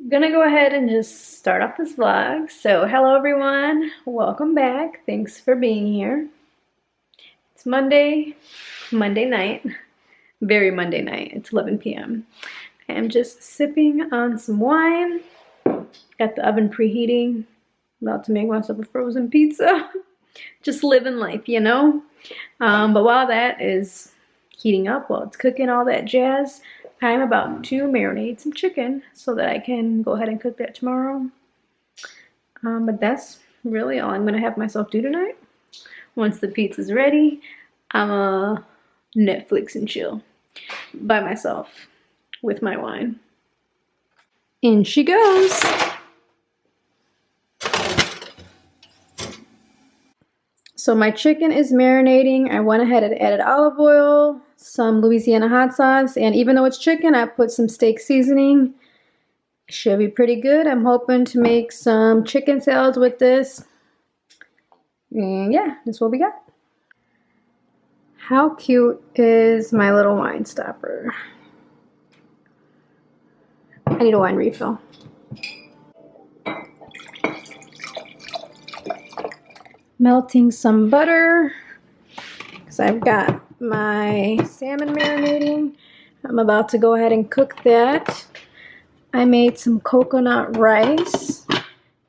Gonna go ahead and just start off this vlog. So hello everyone, welcome back. Thanks for being here. It's Monday night, very Monday night. It's 11 p.m. I am just sipping on some wine. Got the oven preheating. About to make myself a frozen pizza. Just living life, you know? But while that is heating up, while it's cooking all that jazz, I'm about to marinate some chicken so that I can go ahead and cook that tomorrow. But that's really all I'm gonna have myself do tonight. Once the pizza's ready, I'ma Netflix and chill by myself with my wine. In she goes. So my chicken is marinating. I went ahead and added olive oil, some Louisiana hot sauce, and even though it's chicken, I put some steak seasoning. Should be pretty good. I'm hoping to make some chicken salads with this. And yeah, that's what we got. How cute is my little wine stopper? I need a wine refill. Melting some butter because I've got my salmon marinating. I'm about to go ahead and cook that. I made some coconut rice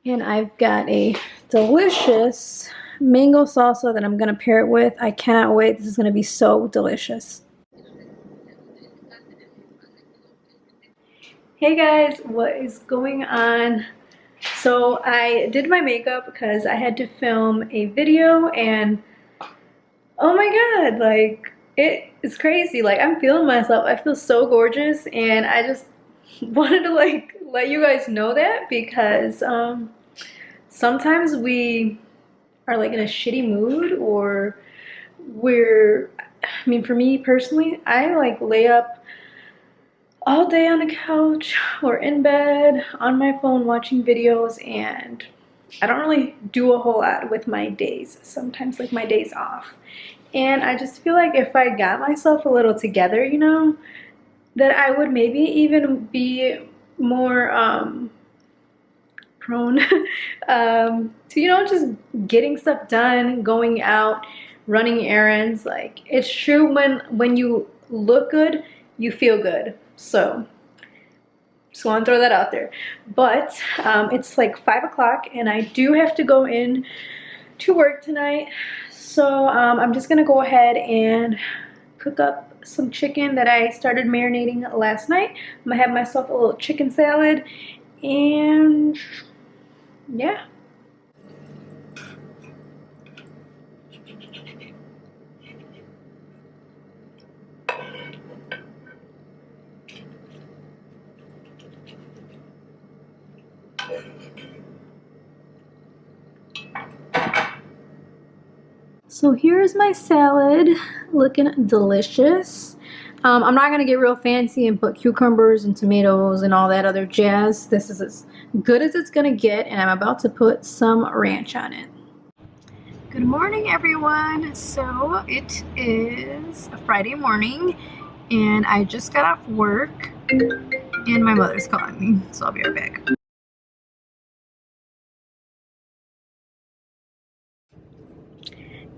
and I've got a delicious mango salsa that I'm gonna pair it with. I cannot wait. This is gonna be so delicious. Hey guys, what is going on? So I did my makeup because I had to film a video and oh my god, like it is crazy. Like I'm feeling myself. I feel so gorgeous and I just wanted to like let you guys know that because sometimes we are like in a shitty mood or I mean for me personally, I like lay up all day on the couch or in bed on my phone watching videos and I don't really do a whole lot with my days, sometimes like my days off. And I just feel like if I got myself a little together, you know, that I would maybe even be more prone to, you know, just getting stuff done, going out, running errands. Like it's true when you look good, you feel good. So just want to throw that out there. But it's like 5 o'clock and I do have to go in to work tonight. So I'm just gonna go ahead and cook up some chicken that I started marinating last night. I'm gonna have myself a little chicken salad and yeah. So here's my salad, looking delicious. I'm not gonna get real fancy and put cucumbers and tomatoes and all that other jazz. This is as good as it's gonna get, and I'm about to put some ranch on it. Good morning, everyone. So it is a Friday morning, and I just got off work, and my mother's calling me, so I'll be right back.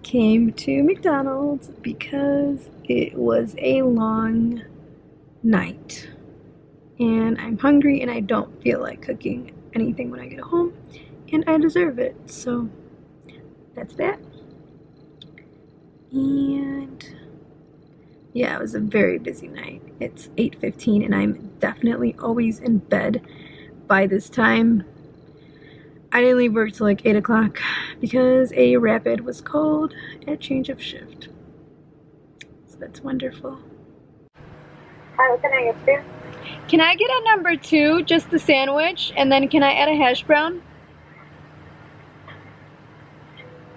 Came to McDonald's because it was a long night and I'm hungry and I don't feel like cooking anything when I get home and I deserve it, so that's that. And yeah, it was a very busy night. It's 8:15 and I'm definitely always in bed by this time. I didn't leave work till like 8 o'clock because a rapid was called at change of shift. So that's wonderful. Hi, what can I get you? Can I get a number 2, just the sandwich, and then can I add a hash brown?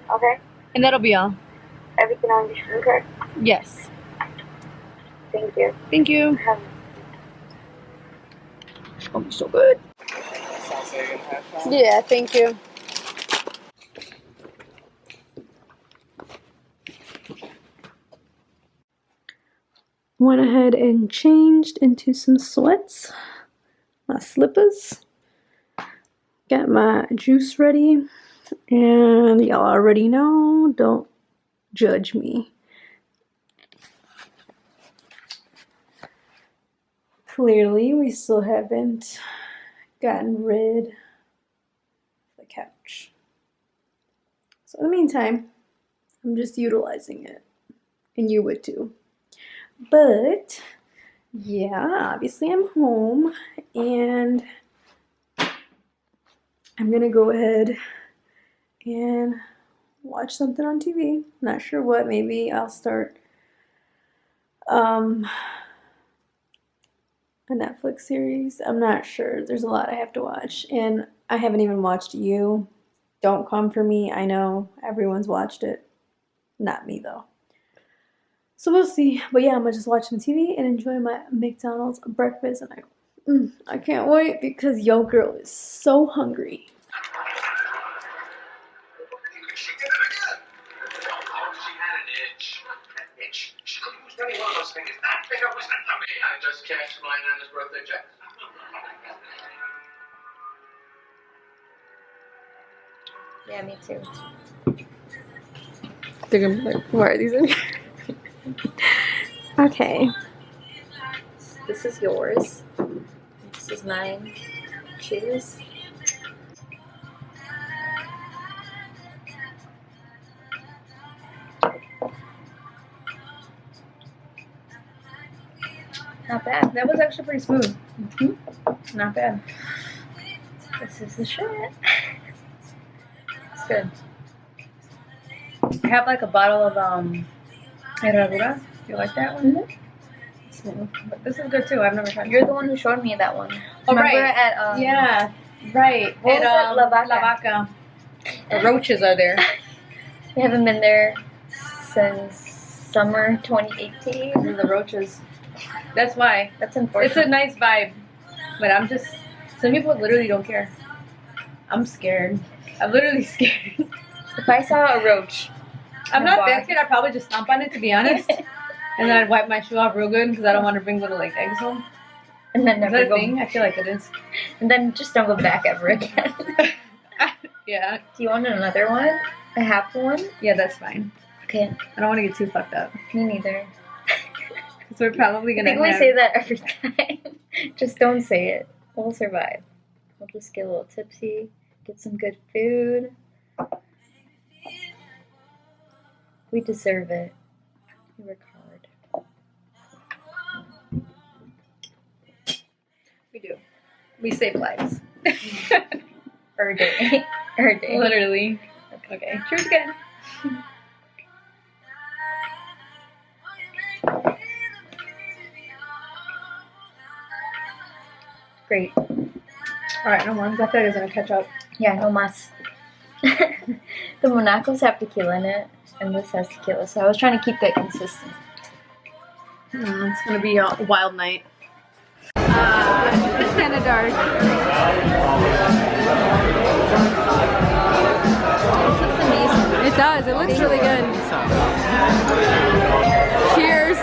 Okay. And that'll be all. Everything on your screen, correct? Yes. Thank you. Thank you. It's gonna be so good. Yeah, thank you. Went ahead and changed into some sweats, my slippers, Got my juice ready, and y'all already know, don't judge me. Clearly, we still haven't gotten rid of the couch. So in the meantime, I'm just utilizing it, and you would too. But yeah, obviously I'm home, and I'm gonna go ahead and watch something on TV. Not sure what. Maybe I'll start a Netflix series. I'm not sure. There's a lot I have to watch, and I haven't even watched You. Don't Come For Me. I know everyone's watched it. Not me though. So we'll see. But yeah, I'm gonna just watch some TV and enjoy my McDonald's breakfast, and I can't wait because yo girl is so hungry. She did it again. She had an itch. An itch. She could have used any one of those things. That finger was not to me. I just cashed my Nana's birthday check. Yeah, me too. They're gonna be like, why are these in here? Okay. This is yours. This is mine. Cheers. Not bad. That was actually pretty smooth. Not bad. This is the shit. It's good. I have like a bottle of herradura. You like that one? Smooth. But this is good too. I've never tried it. You're the one who showed me that one. Oh, Remember right. at Yeah, right. What was it? La Vaca. La Vaca. The roaches are there. We haven't been there since summer 2018. And the roaches. That's why. That's It's unfortunate. a nice vibe, but some people literally don't care. I'm scared. I'm literally scared. If I saw a roach, I'm not that scared. I'd probably just stomp on it, to be honest. And then I'd wipe my shoe off real good because I don't want to bring little like eggs home. and then Is never that a go, thing? I feel like it is. and then just don't go back ever again. Yeah. Do you want another one? A half one? Yeah, that's fine. Okay, I don't want to get too fucked up. me neither. Because we're probably I going to think we say that every time. Just don't say it. We'll survive. We'll just get a little tipsy, get some good food. We deserve it. We work hard. We do. We save lives. Our day. Our day. Literally. Okay. Cheers again. Great. Alright, no more. I feel like it's going to catch up. Yeah, no mas. The Monacos have tequila in it, and this has tequila, so I was trying to keep that consistent. It's going to be a wild night. It's kind of dark. This looks amazing. It does. It looks really good. Cheers.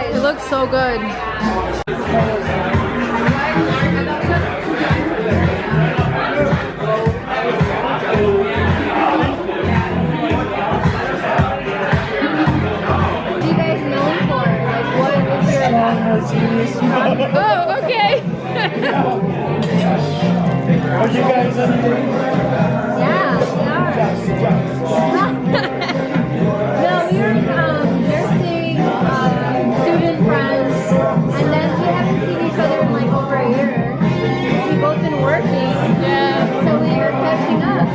It looks so good. What are you guys known for? Like, what is your... Oh, okay. Are you guys Yeah, we are. No, we were nursing student friends, and then we haven't seen each other in like over a year. We've both been working, Yeah. so we are catching up.